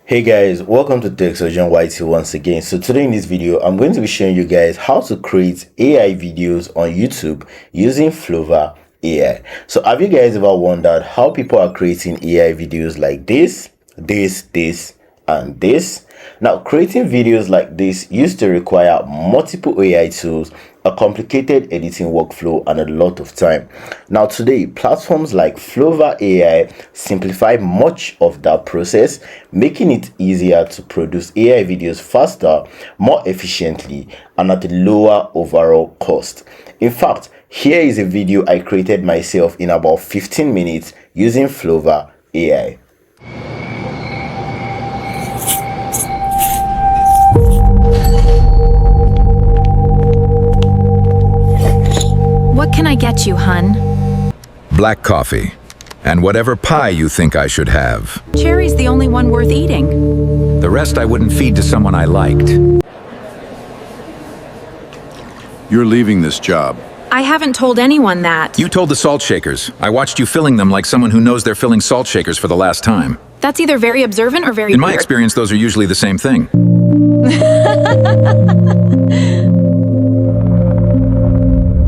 Hey guys, welcome to Tech Surgeon YT once again. So today in this video, I'm going to be showing you guys how to create AI videos on YouTube using Flova AI. So have you guys ever wondered how people are creating AI videos like this, and this? Now, creating videos like this used to require multiple AI tools, a complicated editing workflow, and a lot of time. Now, today, platforms like Flova AI simplify much of that process, making it easier to produce AI videos faster, more efficiently, and at a lower overall cost. In fact, here is a video I created myself in about 15 minutes using Flova AI. What can I get you, hun? Black coffee. And whatever pie you think I should have. Cherry's the only one worth eating. The rest I wouldn't feed to someone I liked. You're leaving this job. I haven't told anyone that. You told the salt shakers. I watched you filling them like someone who knows they're filling salt shakers for the last time. That's either very observant or very In my weird. experience, those are usually the same thing.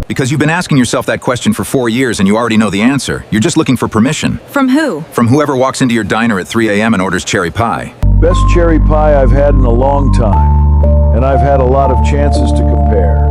Because you've been asking yourself that question for 4 years and you already know the answer. You're just looking for permission. From who? From whoever walks into your diner at 3 a.m. and orders cherry pie. Best cherry pie I've had in a long time, and I've had a lot of chances to compare.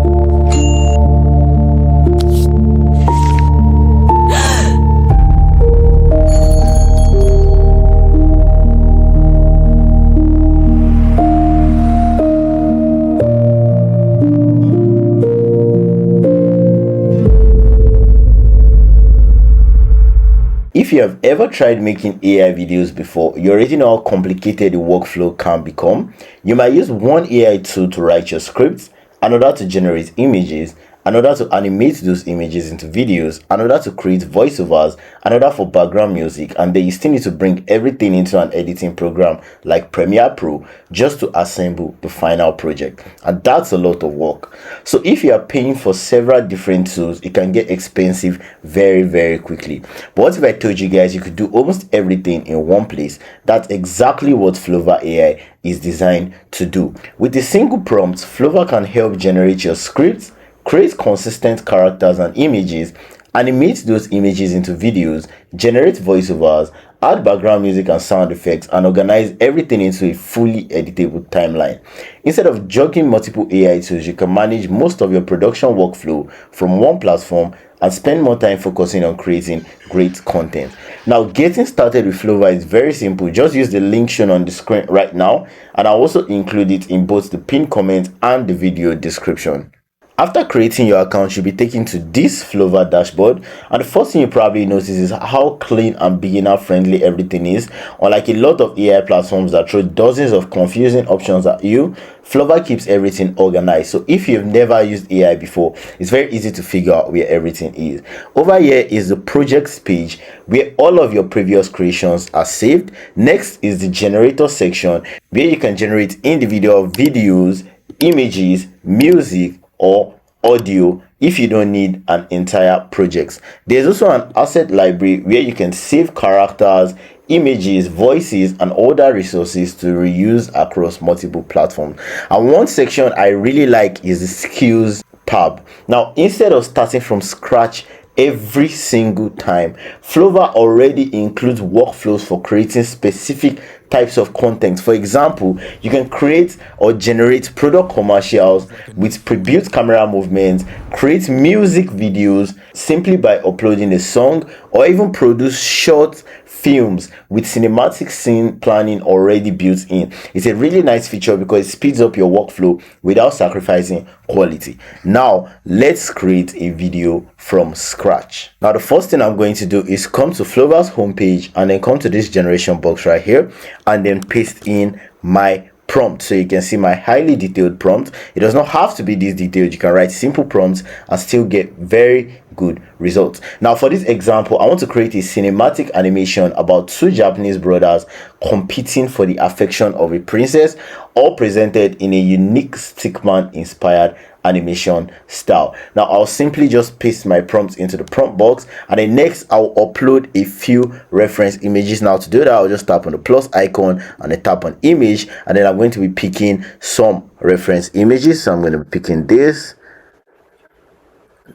If you have ever tried making AI videos before, you already know how complicated the workflow can become. You might use one AI tool to write your scripts, another to generate images, another to animate those images into videos, another to create voiceovers, another for background music, and then you still need to bring everything into an editing program like Premiere Pro just to assemble the final project. And that's a lot of work. So if you are paying for several different tools, it can get expensive very quickly. But what if I told you guys you could do almost everything in one place? That's exactly what Flova AI is designed to do. With a single prompt, Flova can help generate your scripts, create consistent characters and images, animate those images into videos, generate voiceovers, add background music and sound effects, and organize everything into a fully editable timeline. Instead of juggling multiple AI tools, you can manage most of your production workflow from one platform and spend more time focusing on creating great content. Now, getting started with Flova is very simple. Just use the link shown on the screen right now, and I'll also include it in both the pinned comment and the video description. After creating your account, you'll be taken to this Flova dashboard, and the first thing you probably notice is how clean and beginner friendly everything is. Unlike a lot of AI platforms that throw dozens of confusing options at you, Flova keeps everything organized. So if you've never used AI before, it's very easy to figure out where everything is. Over here is the projects page where all of your previous creations are saved. Next is the generator section where you can generate individual videos, images, music, or audio if you don't need an entire project. There's also an asset library where you can save characters, images, voices, and other resources to reuse across multiple platforms. And one section I really like is the skills tab. Now, instead of starting from scratch every single time, Flova already includes workflows for creating specific types of content. For example, you can create or generate product commercials with pre-built camera movements, create music videos simply by uploading a song, or even produce short films with cinematic scene planning already built in. It's a really nice feature because it speeds up your workflow without sacrificing quality. Now, let's create a video from scratch. Now, the first thing I'm going to do is come to Flova's homepage and then come to this generation box right here and then paste in my prompt. So you can see my highly detailed prompt. It does not have to be this detailed. You can write simple prompts and still get very good results. Now, for this example, I want to create a cinematic animation about two Japanese brothers competing for the affection of a princess, all presented in a unique stickman inspired animation style. Now I'll simply just paste my prompts into the prompt box, and then next I'll upload a few reference images. Now to do that, I'll just tap on the plus icon and then tap on image, and then I'm going to be picking some reference images. So I'm going to be picking this,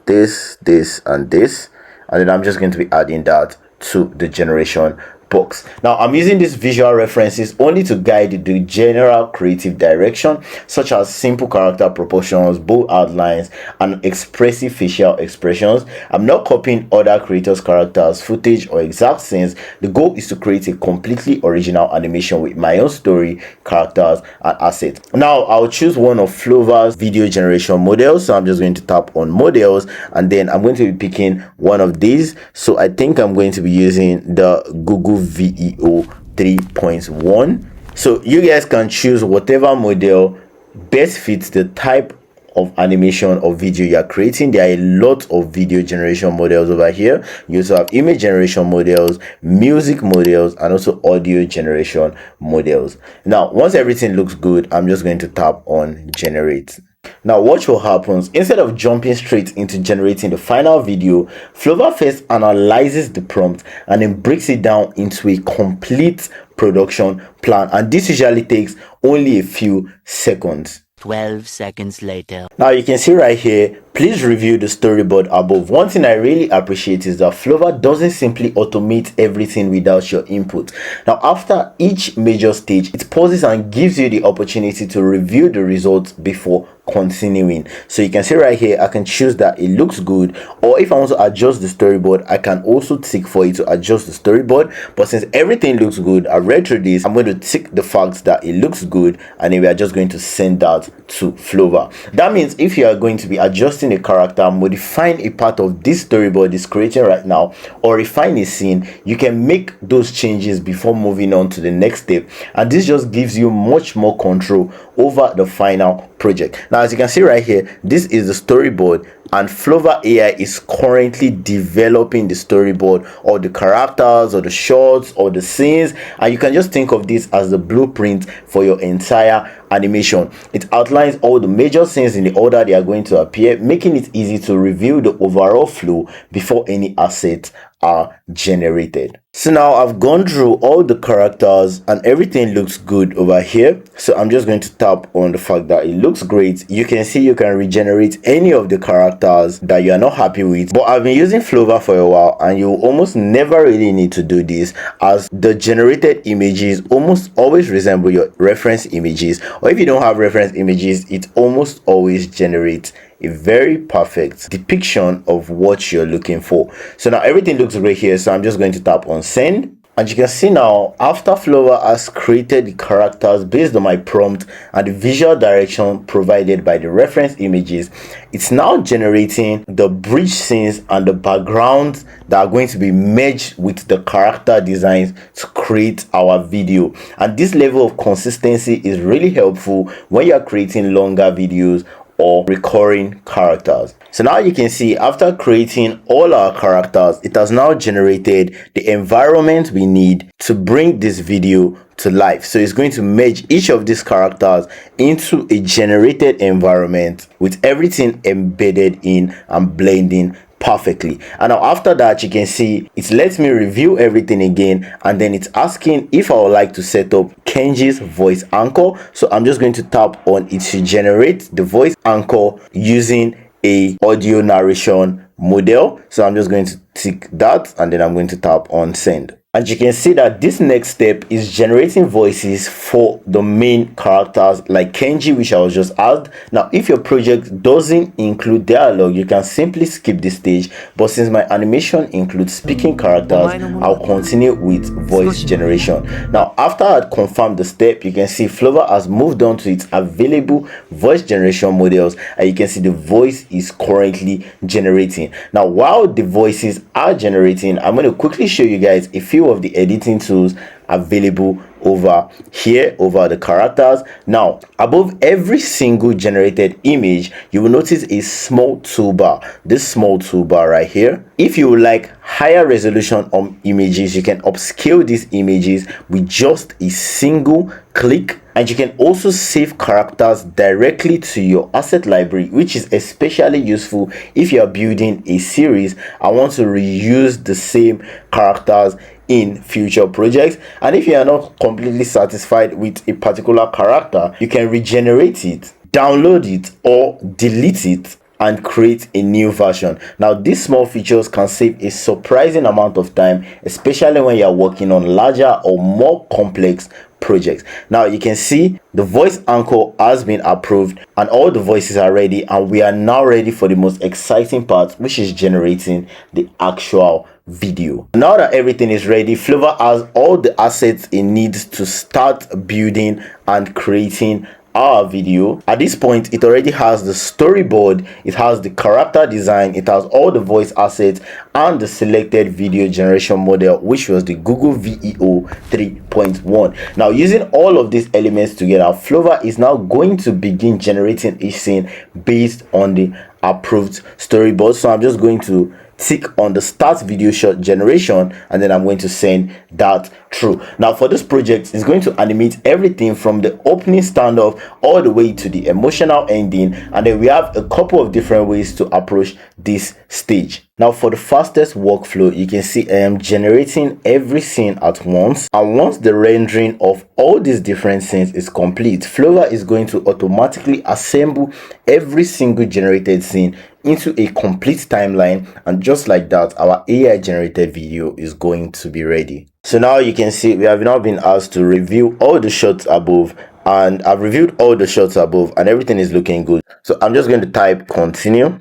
and this, and then I'm just going to be adding that to the generation box. Now I'm using these visual references only to guide the general creative direction, such as simple character proportions, bold outlines, and expressive facial expressions. I'm not copying other creators' characters, footage, or exact scenes. The goal is to create a completely original animation with my own story, characters, and assets. Now I'll choose one of Flover's video generation models. So I'm just going to tap on models, and then I'm going to be picking one of these. So I think I'm going to be using the Google VEO 3.1. So you guys can choose whatever model best fits the type of animation or video you are creating. There are a lot of video generation models over here. You also have image generation models, music models, and also audio generation models. Now once everything looks good, I'm just going to tap on generate. Now watch what happens. Instead of jumping straight into generating the final video, Flover first analyzes the prompt and then breaks it down into a complete production plan, and this usually takes only a few seconds. 12 seconds later. Now you can see right here, please review the storyboard above. One thing I really appreciate is that Flover doesn't simply automate everything without your input. Now after each major stage, it pauses and gives you the opportunity to review the results before continuing. So you can see right here, I can choose that it looks good, or if I want to adjust the storyboard, I can also tick for it to adjust the storyboard. But since everything looks good, I read through this, I'm going to tick the fact that it looks good, and then we are just going to send that to Flover. That means if you are going to be adjusting a character, modifying a part of this storyboard is creating right now, or refine a scene, you can make those changes before moving on to the next step, and this just gives you much more control over the final project. Now as you can see right here, this is the storyboard, and Flova AI is currently developing the storyboard, or the characters, or the shots, or the scenes, and you can just think of this as the blueprint for your entire animation. It outlines all the major scenes in the order they are going to appear, making it easy to review the overall flow before any assets are generated. So now I've gone through all the characters and everything looks good over here. So I'm just going to tap on the fact that it looks great. You can see you can regenerate any of the characters that you are not happy with, but I've been using Flover for a while, and you almost never really need to do this, as the generated images almost always resemble your reference images, or if you don't have reference images, it almost always generates a very perfect depiction of what you're looking for. So now everything looks great here, so I'm just going to tap on send, and you can see now after Flover has created the characters based on my prompt and the visual direction provided by the reference images, it's now generating the bridge scenes and the backgrounds that are going to be merged with the character designs to create our video. And this level of consistency is really helpful when you are creating longer videos or recurring characters. So now you can see after creating all our characters, it has now generated the environment we need to bring this video to life. So it's going to merge each of these characters into a generated environment with everything embedded in and blending perfectly. And now after that, you can see it lets me review everything again, and then it's asking if I would like to set up Kenji's voice anchor. So I'm just going to tap on it to generate the voice anchor using a audio narration model. So I'm just going to tick that, and then I'm going to tap on send. And you can see that this next step is generating voices for the main characters like Kenji, which I was just asked. Now, if your project doesn't include dialogue, you can simply skip this stage. But since my animation includes speaking characters, I'll continue with voice generation. Now, after I confirmed the step, you can see Flover has moved on to its available voice generation models, and you can see the voice is currently generating. Now, while the voices are generating, I'm going to quickly show you guys a few of the editing tools available over here over the characters. Now above every single generated image, you will notice a small toolbar, this small toolbar right here. If you would like higher resolution on images, you can upscale these images with just a single click And you can also save characters directly to your asset library, which is especially useful if you are building a series and want to reuse the same characters in future projects. And if you are not completely satisfied with a particular character, you can regenerate it, download it, or delete it and create a new version. Now, these small features can save a surprising amount of time, especially when you're working on larger or more complex projects. Now you can see the voice anchor has been approved and all the voices are ready, and we are now ready for the most exciting part, which is generating the actual video. Now that everything is ready, Flover has all the assets it needs to start building and creating our video. At this point, it already has the storyboard, it has the character design, it has all the voice assets and the selected video generation model, which was the Google VEO 3.1. Now, using all of these elements together, Flover is now going to begin generating each scene based on the approved storyboard. So I'm just going to tick on the start video shot generation, and then I'm going to send that through. Now for this project, it's going to animate everything from the opening standoff all the way to the emotional ending, and then we have a couple of different ways to approach this stage. Now for the fastest workflow, you can see I am generating every scene at once, and once the rendering of all these different scenes is complete, Flover is going to automatically assemble every single generated scene into a complete timeline, and just like that, our AI generated video is going to be ready. So now you can see we have now been asked to review all the shots above, and I've reviewed all the shots above and everything is looking good. So I'm just going to type continue,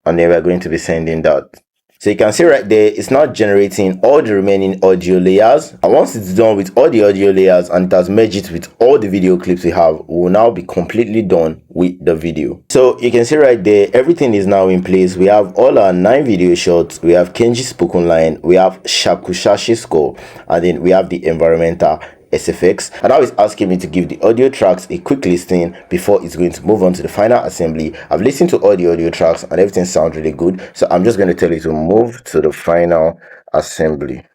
and then we're going to be sending that. So you can see right there, it's now generating all the remaining audio layers, and once it's done with all the audio layers and it has merged it with all the video clips we have, we will now be completely done with the video. So you can see right there, everything is now in place. We have all our 9 video shots, we have Kenji's spoken line, we have Shakushashi score, and then we have the environmental SFX, and now it's asking me to give the audio tracks a quick listening before it's going to move on to the final assembly. I've listened to all the audio tracks and everything sounds really good, so I'm just going to tell it to move to the final assembly.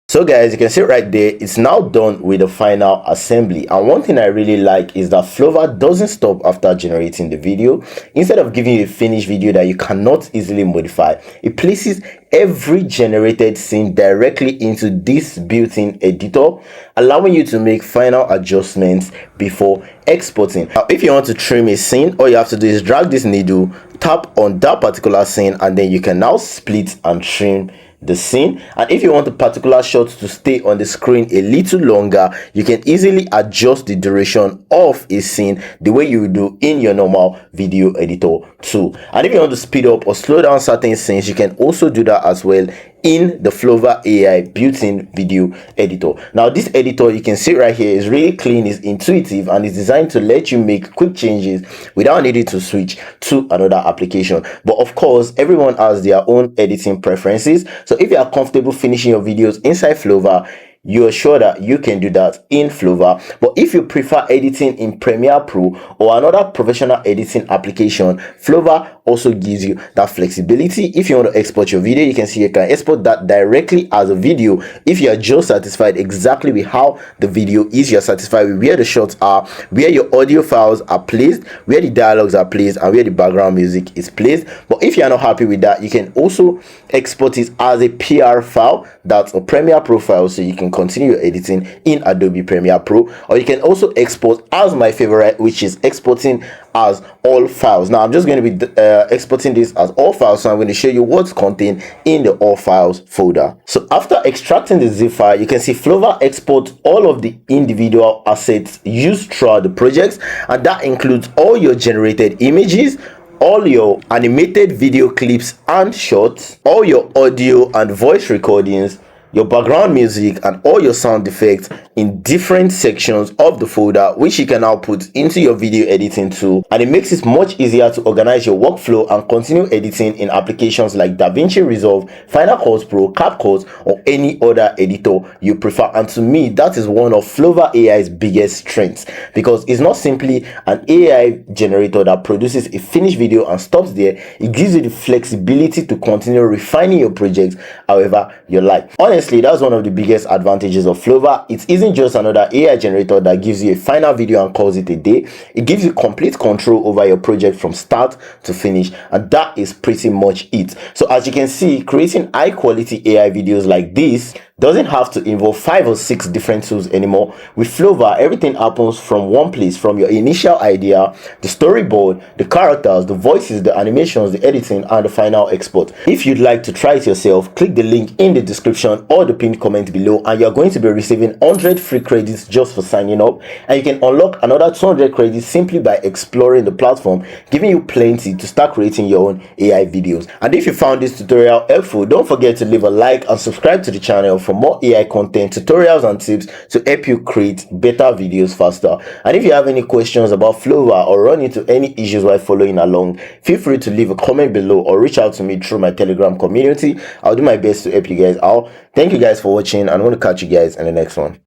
So guys, you can see right there, it's now done with the final assembly. And one thing I really like is that Flover doesn't stop after generating the video. Instead of giving you a finished video that you cannot easily modify, it places every generated scene directly into this built-in editor, allowing you to make final adjustments before exporting. Now, if you want to trim a scene, all you have to do is drag this needle, tap on that particular scene, and then you can now split and trim the scene. And if you want a particular shot to stay on the screen a little longer, you can easily adjust the duration of a scene the way you would do in your normal video editor too. And if you want to speed up or slow down certain scenes, you can also do that as well in the Flova AI built-in video editor. Now this editor, you can see right here, is really clean, is intuitive, and is designed to let you make quick changes without needing to switch to another application. But of course, everyone has their own editing preferences, so if you are comfortable finishing your videos inside Flova, you're sure that you can do that in Flover. But if you prefer editing in Premiere Pro or another professional editing application, Flover also gives you that flexibility. If you want to export your video, you can see you can export that directly as a video. If you are just satisfied exactly with how the video is, you're satisfied with where the shots are, where your audio files are placed, where the dialogues are placed, and where the background music is placed. But if you're not happy with that, you can also export it as a PR file, that's a Premiere Pro file, so you can continue your editing in Adobe Premiere Pro. Or you can also export as my favorite, which is exporting as all files. Now I'm just going to be exporting this as all files, so I'm going to show you what's contained in the all files folder. So after extracting the zip file, you can see Flover exports all of the individual assets used throughout the projects, and that includes all your generated images, all your animated video clips and shots, all your audio and voice recordings, your background music, and all your sound effects in different sections of the folder, which you can now put into your video editing tool. And it makes it much easier to organize your workflow and continue editing in applications like DaVinci Resolve, Final Cut Pro, CapCut, or any other editor you prefer. And to me, that is one of Flova AI's biggest strengths, because it's not simply an AI generator that produces a finished video and stops there. It gives you the flexibility to continue refining your projects however you like. Honestly, honestly, that's one of the biggest advantages of Flover. It isn't just another AI generator that gives you a final video and calls it a day. It gives you complete control over your project from start to finish, and that is pretty much it. So as you can see, creating high quality AI videos like this doesn't have to involve 5 or 6 different tools anymore. With Flover, everything happens from one place, from your initial idea, the storyboard, the characters, the voices, the animations, the editing, and the final export. If you'd like to try it yourself, click the link in the description or the pinned comment below, and you're going to be receiving 100 free credits just for signing up, and you can unlock another 200 credits simply by exploring the platform, giving you plenty to start creating your own AI videos. And if you found this tutorial helpful, don't forget to leave a like and subscribe to the channel for more AI content, tutorials, and tips to help you create better videos faster. And if you have any questions about Flova or run into any issues while following along, feel free to leave a comment below or reach out to me through my Telegram community. I'll do my best to help you guys out. Thank you guys for watching, and I want to catch you guys in the next one.